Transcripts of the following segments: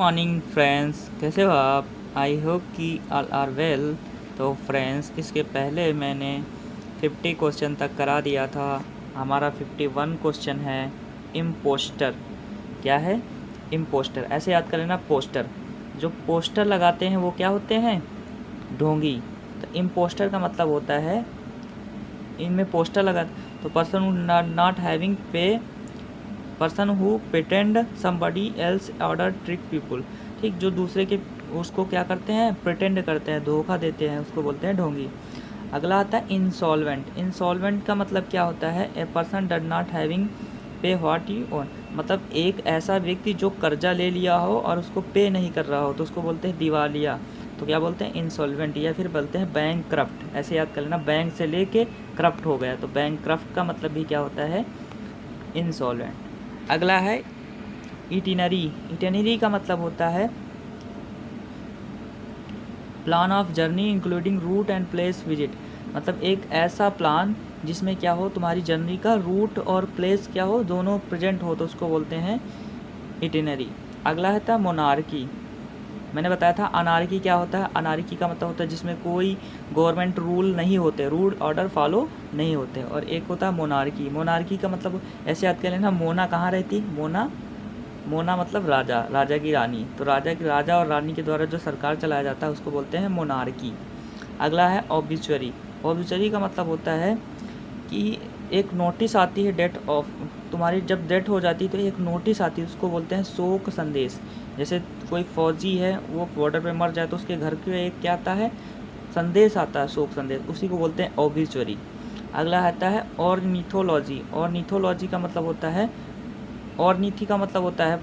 Morning friends, कैसे हो आप? आई होप कि ऑल आर वेल। तो फ्रेंड्स, इसके पहले मैंने 50 क्वेश्चन तक करा दिया था। हमारा 51 क्वेश्चन है इम्पोस्टर। क्या है? इम्पोस्टर। ऐसे याद कर लेना, पोस्टर। जो पोस्टर लगाते हैं वो क्या होते हैं? ढोंगी। तो इम्पोस्टर का मतलब होता है, इनमें पोस्टर लगा तो person who pretend somebody else order trick people. ठीक, जो दूसरे के उसको क्या करते हैं? प्रिटेंड करते हैं, धोखा देते हैं, उसको बोलते हैं ढोंगी। अगला आता है इंसॉल्वेंट। इंसॉल्वेंट का मतलब क्या होता है? A person does not having पे व्हाट यू ओन। मतलब एक ऐसा व्यक्ति जो कर्जा ले लिया हो और उसको पे नहीं कर रहा हो, तो उसको बोलते हैं दिवालिया। तो क्या बोलते हैं? इंसॉल्वेंट। या फिर बोलते हैं बैंक करप्ट। ऐसे याद कर लेना, बैंक से लेके करप्ट हो गया, तो बैंक करप्ट का मतलब भी क्या होता है? इंसॉल्वेंट। अगला है इटिनरी। इटिनरी का मतलब होता है plan of journey including route and place visit. मतलब एक ऐसा प्लान जिसमें क्या हो, तुम्हारी जर्नी का रूट और प्लेस क्या हो, दोनों प्रेजेंट हो, तो उसको बोलते हैं इटिनरी। अगला है था मोनार्की। मैंने बताया था अनार्की क्या होता है। अनार्की का मतलब होता है जिसमें कोई गवर्नमेंट रूल नहीं होते, रूल ऑर्डर फॉलो नहीं होते। और एक होता है मोनार्की। मोनार्की का मतलब ऐसे याद कर लेना, मोना कहाँ रहती? मोना, मोना मतलब राजा, राजा की रानी। तो राजा और रानी के द्वारा जो सरकार चलाया जाता है उसको बोलते हैं मोनार्की। अगला है ऑब्ituary। ऑब्ituary का मतलब होता है कि एक नोटिस आती है डेथ ऑफ, तुम्हारी जब डेथ हो जाती है तो एक नोटिस आती है, उसको बोलते हैं शोक संदेश। जैसे कोई फौजी है, वो बॉर्डर पे मर जाए तो उसके घर के एक क्या आता है? संदेश आता है, शोक संदेश, उसी को बोलते हैं ऑब्ituary। अगला आता है ऑर्निथोलॉजी। ऑर्निथोलॉजी का मतलब होता है, ऑर्निथी का मतलब होता है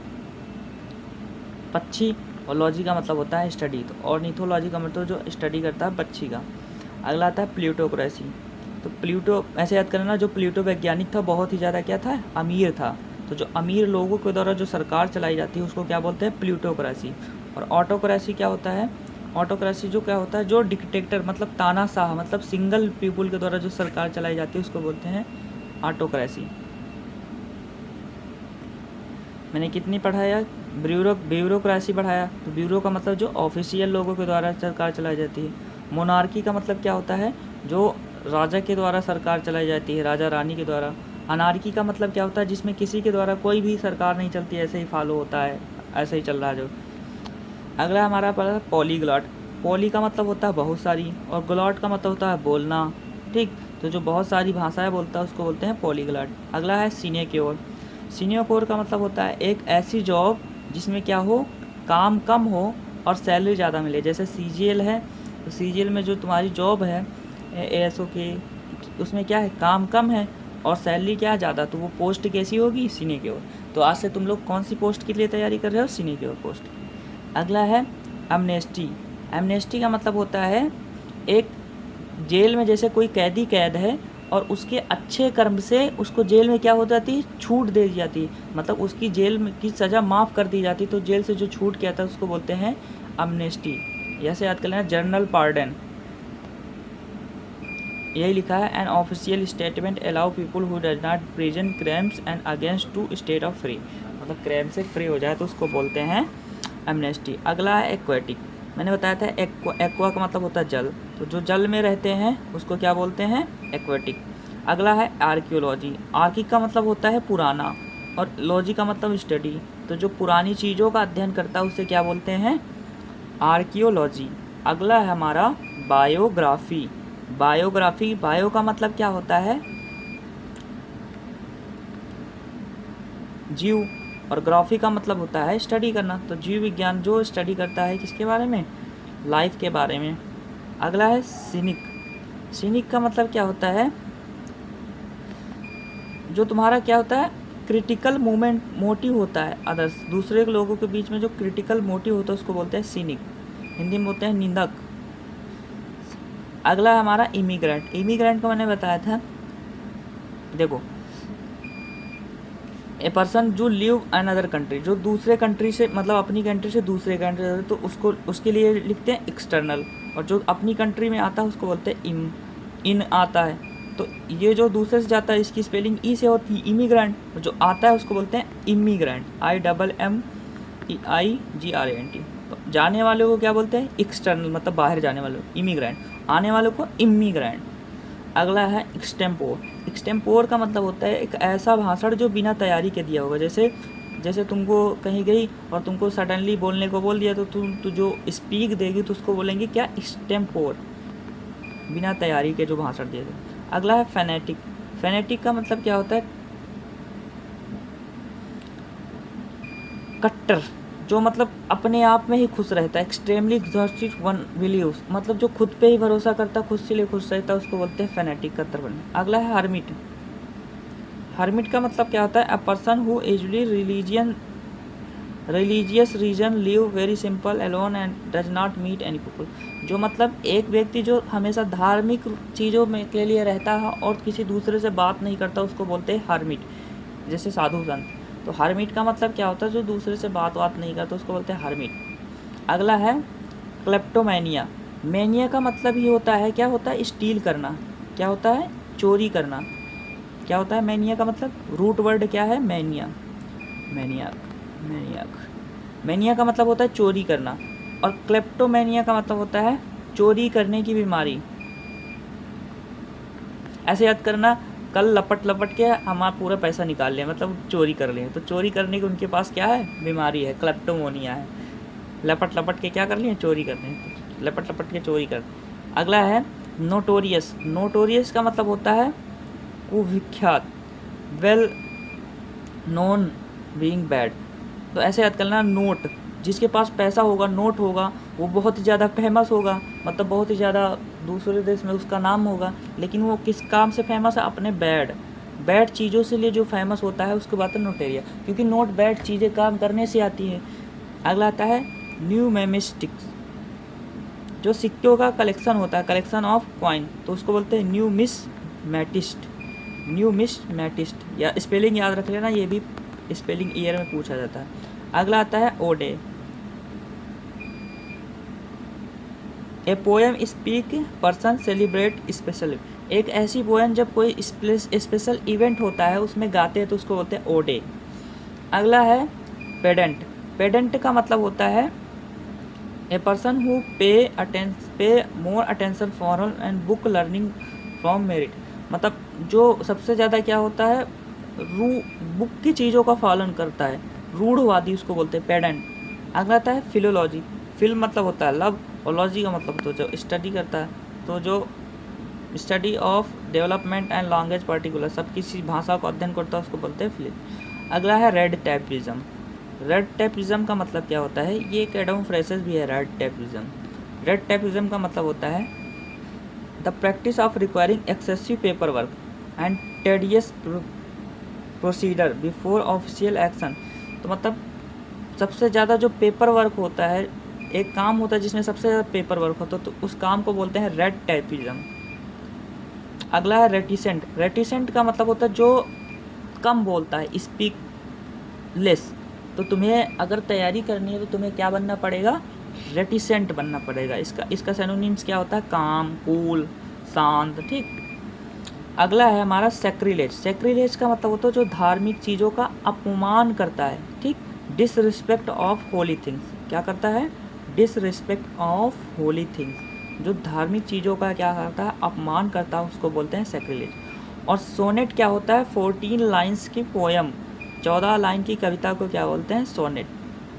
पक्षी, और लॉजी का मतलब होता है स्टडी। तो ऑर्निथोलॉजी का मतलब जो स्टडी करता है पक्षी का। अगला आता है प्लूटोक्रेसी। तो प्लूटो ऐसे याद करना, जो प्लूटो वैज्ञानिक था बहुत ही ज़्यादा क्या था? अमीर था। तो जो अमीर लोगों के द्वारा जो सरकार चलाई जाती है उसको क्या बोलते हैं? प्लूटोक्रेसी। और ऑटोक्रेसी क्या होता है? ऑटोक्रेसी जो क्या होता है, जो डिक्टेटर मतलब तानाशाह, मतलब सिंगल पीपुल के द्वारा जो सरकार चलाई जाती है उसको बोलते हैं ऑटोक्रेसी। मैंने कितनी पढ़ाया? ब्यूरोक्रेसी पढ़ाया। तो ब्यूरो का मतलब जो ऑफिशियल लोगों के द्वारा सरकार चलाई जाती है। मोनार्की का मतलब क्या होता है? जो राजा के द्वारा सरकार चलाई जाती है, राजा रानी के द्वारा। अनार्की का मतलब क्या होता है? जिसमें किसी के द्वारा कोई भी सरकार नहीं चलती, ऐसे ही फॉलो होता है, ऐसे ही चल रहा है जो। अगला हमारा पड़ा पॉलीग्लॉट। पॉली का मतलब होता है बहुत सारी, और ग्लॉट का मतलब होता है बोलना। ठीक, तो जो बहुत सारी भाषाएं बोलता है उसको बोलते हैं पॉलीग्लॉट। अगला है सिनेक्योर। सिनियोर का मतलब होता है एक ऐसी जॉब जिसमें क्या हो, काम कम हो और सैलरी ज़्यादा मिले। जैसे सीजीएल है, तो सीजीएल में जो तुम्हारी जॉब है एएसओ के, उसमें क्या है, काम कम है और सैलरी क्या है, ज़्यादा। तो वो पोस्ट कैसी होगी? सिनियोर। तो आज से तुम लोग कौन सी पोस्ट के लिए तैयारी कर रहे हो? सिनियोर पोस्ट। अगला है एमनेस्टी। एमनेस्टी का मतलब होता है एक जेल में जैसे कोई कैदी कैद है और उसके अच्छे कर्म से उसको जेल में क्या हो जाती है? छूट दे दी जाती है। मतलब उसकी जेल में की सज़ा माफ़ कर दी जाती है, तो जेल से जो छूट किया था उसको बोलते हैं अमनेस्टी। ऐसे याद कर लेना, जनरल पार्डन। यही लिखा है, an official statement allow people who does not present crimes and against to state of free. मतलब क्राइम से फ्री हो जाए तो उसको बोलते हैं एमनेस्टी। अगला है एक्वेटिक। मैंने बताया था एक्वा का मतलब होता है जल, तो जो जल में रहते हैं उसको क्या बोलते हैं? एक्वेटिक। अगला है आर्कियोलॉजी। आर्की का मतलब होता है पुराना, और लॉजी का मतलब स्टडी। तो जो पुरानी चीज़ों का अध्ययन करता है उसे क्या बोलते हैं? आर्कियोलॉजी। अगला है हमारा बायोग्राफी। बायोग्राफी, बायो का मतलब क्या होता है? जीव, और ग्राफी का मतलब होता है स्टडी करना। तो जीव विज्ञान जो स्टडी करता है किसके बारे में? लाइफ के बारे में। अगला है सिनिक। सिनिक का मतलब क्या होता है? जो तुम्हारा क्या होता है, क्रिटिकल मोमेंट मोटिव होता है अदर्स, दूसरे लोगों के बीच में जो क्रिटिकल मोटिव होता है उसको बोलते हैं सिनिक। हिंदी में बोलते हैं निंदक। अगला है हमारा इमिग्रेंट। इमिग्रेंट को मैंने बताया था, देखो, ए पर्सन जो लिव अनदर कंट्री, जो दूसरे कंट्री से मतलब अपनी कंट्री से दूसरे कंट्री, तो उसको उसके लिए लिखते हैं एक्सटर्नल। और जो अपनी कंट्री में आता है उसको बोलते हैं इन आता है। तो ये जो दूसरे से जाता है इसकी स्पेलिंग ई से होती है इमिग्रेंट, जो आता है उसको बोलते हैं इमिग्रेंट, IMM IGRANT। तो जाने वालों को क्या बोलते हैं? एक्सटर्नल, मतलब बाहर जाने वालों, इमिग्रेंट। आने वालों को इमिग्रेंट। अगला है एक्सटेम्पोर। एक्सटेम्पोर का मतलब होता है एक ऐसा भाषण जो बिना तैयारी के दिया होगा। जैसे तुमको कहीं गई और तुमको सडनली बोलने को बोल दिया, तो तुम जो स्पीक देगी तो उसको बोलेंगे क्या? एक्सटेम्पोर, बिना तैयारी के जो भाषण दिया जाए। अगला है फेनेटिक। फेनेटिक का मतलब क्या होता है? कट्टर, जो मतलब अपने आप में ही खुश रहता है। एक्सट्रीमली एग्जॉस्टेड वन बिलीव्स, मतलब जो खुद पे ही भरोसा करता, खुद से लिए खुश रहता है, उसको बोलते हैं फेनेटिक, कट्टरपंथी। अगला है हर्मिट। हर्मिट का मतलब क्या होता है? A person who usually religious reason live very simple alone and does not meet any people. जो मतलब एक व्यक्ति जो हमेशा धार्मिक चीज़ों में के लिए रहता है और किसी दूसरे से बात नहीं करता, उसको बोलते हैं हर्मिट, जैसे साधु संत। तो हर्मिट का मतलब क्या होता है? जो दूसरे से बात नहीं करता, उसको बोलते हैं हर्मिट। अगला है क्लेप्टोमैनिया। मैनिया का मतलब ही होता है, क्या होता है? स्टील करना। क्या होता है? चोरी करना। क्या होता है मैनिया का मतलब? रूट वर्ड क्या है? मैनिया, मैनियाक, मैनियाक। मैनिया का मतलब होता है चोरी करना, और क्लेप्टोमैनिया का मतलब होता है चोरी करने की बीमारी। ऐसे याद करना, कल लपट लपट के हमारा पूरा पैसा निकाल लिया, मतलब चोरी कर लिए। तो चोरी करने की उनके पास क्या है? बीमारी है, क्लेप्टोमोनिया है। लपट लपट के क्या कर लिए? चोरी कर लिए, लपट लपट के चोरी कर। अगला है नोटोरियस। नोटोरियस का मतलब होता है कुविख्यात, वेल नोन बीइंग बैड। तो ऐसे याद करना, नोट, जिसके पास पैसा होगा, नोट होगा, वो बहुत ही ज़्यादा फेमस होगा, मतलब बहुत ही ज़्यादा दूसरे देश में उसका नाम होगा। लेकिन वो किस काम से फेमस है? अपने बैड चीज़ों से लिए जो फेमस होता है, उसके बाद नोटेरिया, क्योंकि नोट बैड चीज़ें काम करने से आती है। अगला आता है न्यूमिस्टिक्स, जो सिक्कों का कलेक्शन होता है, कलेक्शन ऑफ कॉइन, तो उसको बोलते हैं न्यूमिस्मैटिस्ट। न्यूमिस्मैटिस्ट, या स्पेलिंग याद रख लेना, ये भी स्पेलिंग ईयर में पूछा जाता है। अगला आता है ode. A poem speak person celebrate special. एक ऐसी पोएम जब कोई स्पेशल इवेंट होता है उसमें गाते हैं, तो उसको बोलते हैं ओडे। अगला है पेडेंट। पेडेंट का मतलब होता है a person who pay more attention form and book learning from merit. मतलब जो सबसे ज़्यादा क्या होता है? बुक की चीज़ों का पालन करता है, रूढ़वादी, उसको बोलते हैं पेडेंट। अगला आता है फिलोलॉजी। फिल मतलब होता है लव, और लॉजी का मतलब तो जो स्टडी करता है, तो जो study of development and language particular, सब किसी भाषा को अध्ययन करता है, उसको बोलते हैं फिल। अगला है रेड टैपिज्म। रेड टैपिज्म का मतलब क्या होता है? ये एक एडम फ्रेसेस भी है, रेड टैपिज्म। रेड टैपिज्म का मतलब होता है the practice of requiring excessive paper work and tedious procedure before official action. तो मतलब सबसे ज़्यादा जो पेपर वर्क होता है, एक काम होता है जिसमें सबसे ज़्यादा पेपर वर्क होता है, तो उस काम को बोलते हैं रेड टैपिज्म। अगला है रेटिसेंट। रेटिसेंट का मतलब होता है जो कम बोलता है, स्पीक लेस। तो तुम्हें अगर तैयारी करनी है तो तुम्हें क्या बनना पड़ेगा? रेटिसेंट बनना पड़ेगा। इसका सिनोनिम्स क्या होता है? काम, कूल, शांत, ठीक। अगला है हमारा सैक्रिलेज। सैक्रिलेज का मतलब होता है जो धार्मिक चीज़ों का अपमान करता है, ठीक। डिसरिस्पेक्ट ऑफ होली थिंग्स, क्या करता है? डिसरिस्पेक्ट ऑफ होली थिंग्स, जो धार्मिक चीज़ों का क्या करता है? अपमान करता है, उसको बोलते हैं सैक्रिलेज। और सोनेट क्या होता है? 14 लाइन्स की पोयम, 14 लाइन की कविता को क्या बोलते हैं? सोनेट।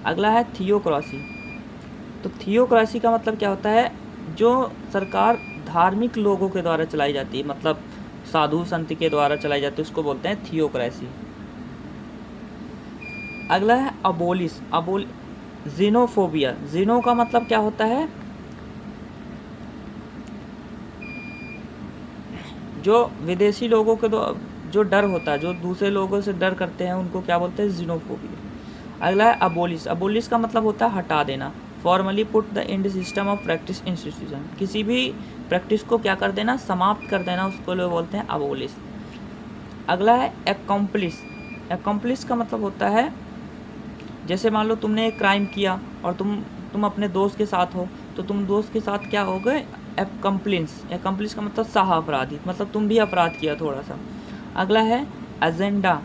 अगला है थियोक्रेसी। तो थियोक्रेसी का मतलब क्या होता है? जो सरकार धार्मिक लोगों के द्वारा चलाई जाती है, मतलब साधु संत के द्वारा चलाई जाती है, उसको बोलते हैं थियोक्रेसी। अगला है अबोलिश। जीनोफोबिया। जीनो का मतलब क्या होता है? जो विदेशी लोगों के जो डर होता है, जो दूसरे लोगों से डर करते हैं, उनको क्या बोलते हैं? जीनोफोबिया। अगला है अबोलिश। अबोलिश का मतलब होता है हटा देना। Formally put the end system of practice institution, किसी भी प्रैक्टिस को क्या कर देना? समाप्त कर देना, उसको लोग बोलते हैं अबोलिश। अगला है एकम्प्लिश। एकम्प्लिश का मतलब होता है जैसे मान लो तुमने एक क्राइम किया और तुम अपने दोस्त के साथ हो, तो तुम दोस्त के साथ क्या हो गए? एकम्प्लिश। एकम्प्लिश का मतलब सह अपराधी, मतलब तुम भी अपराध किया थोड़ा सा। अगला है एजेंडा।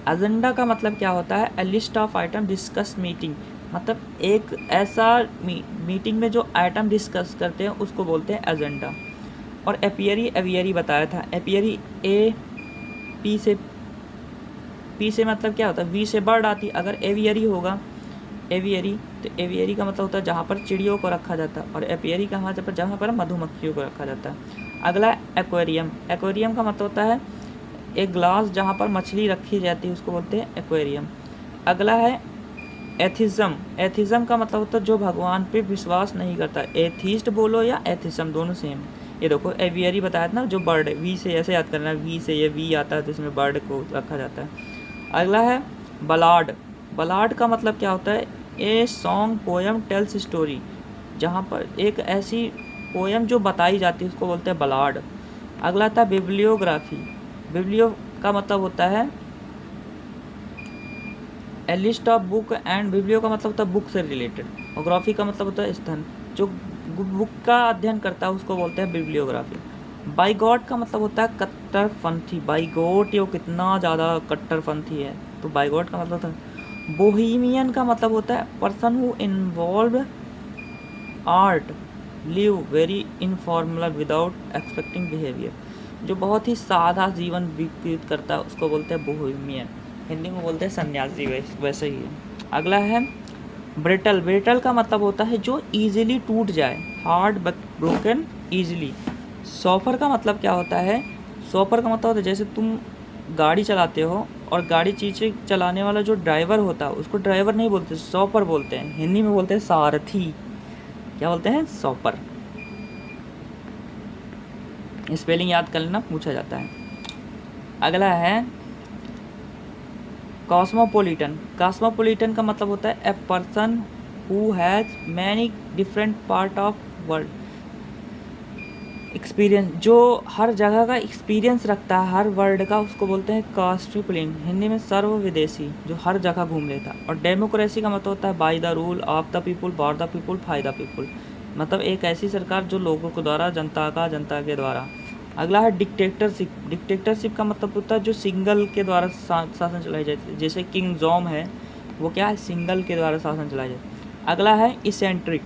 एजेंडा का मतलब क्या होता है? A list of item discuss meeting, मतलब एक ऐसा मीटिंग में जो आइटम डिस्कस करते हैं उसको बोलते हैं एजेंडा। और एपियरी एवियरी बताया था। एपियरी ए पी से मतलब क्या होता है, वी से बर्ड आती। अगर एवियरी होगा एवियरी, तो एवियरी का मतलब होता है जहाँ पर चिड़ियों को रखा जाता है, और एपियरी कहाँ जहाँ पर मधुमक्खियों को रखा जाता है। अगला है एक्वेरियम। एक्वेरियम का मतलब होता है एक ग्लास जहाँ पर मछली रखी जाती है, उसको बोलते हैं एक्वेरियम। अगला है एथिज्म। एथिज्म का मतलब होता है जो भगवान पे विश्वास नहीं करता। एथिस्ट बोलो या एथिज्म, दोनों सेम। ये देखो एवियरी बताया था ना, जो बर्ड है, वी से ऐसे याद करना, वी से ये वी आता है तो इसमें बर्ड को रखा जाता है। अगला है बलाड। बलाड का मतलब क्या होता है, a song poem tells story. जहाँ पर एक ऐसी पोएम जो बताई जाती है उसको बोलते हैं बलाड। अगला था बिब्लियोग्राफी। बिब्लियो का मतलब होता है a list of book, and biblio का मतलब होता है बुक से रिलेटेड, और ग्राफी का मतलब होता है स्थान। जो बुक का अध्ययन करता है उसको बोलते हैं बिब्लियोग्राफी। बाइगॉट का मतलब होता है कट्टरपंथी। बाइगॉट ये कितना ज़्यादा कट्टरपंथी है, तो बाइगॉट का मतलब होता है। बोहेमियन का मतलब होता है person who involve art live very informal without expecting behaviour. जो बहुत ही सादा जीवन व्यतीत करता है उसको बोलते हैं बोहेमियन। हिंदी में बोलते हैं सन्यासी, वैसे ही है। अगला है ब्रिटल। ब्रिटल का मतलब होता है जो इजीली टूट जाए, हार्ड बट ब्रोकन इजीली। सॉफर का मतलब क्या होता है, सॉफर का मतलब होता है जैसे तुम गाड़ी चलाते हो और गाड़ी चीज़ें चलाने वाला जो ड्राइवर होता है उसको ड्राइवर नहीं बोलते, सॉफर बोलते हैं। हिंदी में बोलते हैं सारथी। क्या बोलते हैं, सॉपर। स्पेलिंग याद कर लेना, पूछा जाता है। अगला है कॉस्मोपॉलिटन। कॉस्मोपॉलिटन का मतलब होता है a person who has many different part of world experience. जो हर जगह का एक्सपीरियंस रखता है, हर वर्ल्ड का, उसको बोलते हैं कॉस्मोपॉलिटन। हिंदी में सर्व विदेशी, जो हर जगह घूम लेता है। और डेमोक्रेसी का मतलब होता है by the rule of the people for the people by the people. मतलब एक ऐसी सरकार जो लोगों के द्वारा, जनता के द्वारा। अगला है डिक्टेटरशिप। डिक्टेटरशिप का मतलब होता है जो सिंगल के द्वारा शासन चलाई जाती है। जैसे किंग जॉम है, वो क्या है, सिंगल के द्वारा शासन चलाई जाती है। अगला है इसेंट्रिक।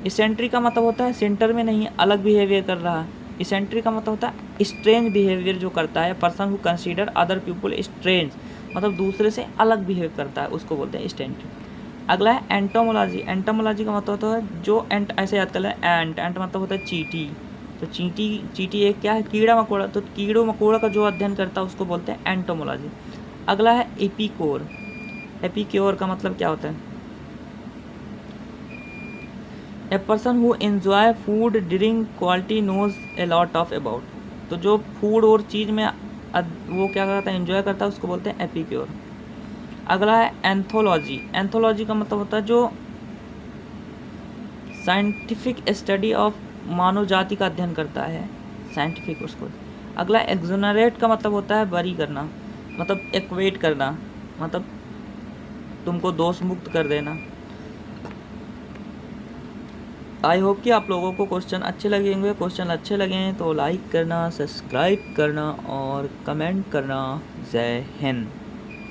इसेंट्रिक का मतलब होता है सेंटर में नहीं, अलग बिहेवियर कर रहा है। इसेंट्रिक का मतलब होता है स्ट्रेंज बिहेवियर जो करता है, person who consider other people strange, मतलब दूसरे से अलग बिहेव करता है, उसको बोलते हैं इसेंट्रिक। अगला है एंटोमोलॉजी। एंटोमोलॉजी का मतलब होता है जो ऐसे याद कर लें, एंट मतलब होता है चींटी। तो चींटी एक क्या है, कीड़ा मकोड़ा। तो कीड़ों मकोड़ा का जो अध्ययन करता है उसको बोलते हैं एंटोमोलॉजी। अगला है एपिकोर। एपिक्योर का मतलब क्या होता है, a person who enjoy food drink quality knows a lot of about. तो जो फूड और चीज़ में वो क्या करता है, एंजॉय करता है, उसको बोलते हैं एपिक्योर। अगला है एंथोलॉजी। एंथोलॉजी का मतलब होता है जो साइंटिफिक स्टडी ऑफ मानव जाति का अध्ययन करता है, साइंटिफिक उसको। अगला एक्सोनरेट का मतलब होता है बरी करना, मतलब एक्वेट करना, मतलब तुमको दोष मुक्त कर देना। आई होप कि आप लोगों को क्वेश्चन अच्छे लगे होंगे। क्वेश्चन अच्छे लगे हैं तो लाइक करना, सब्सक्राइब करना और कमेंट करना। जय हिंद।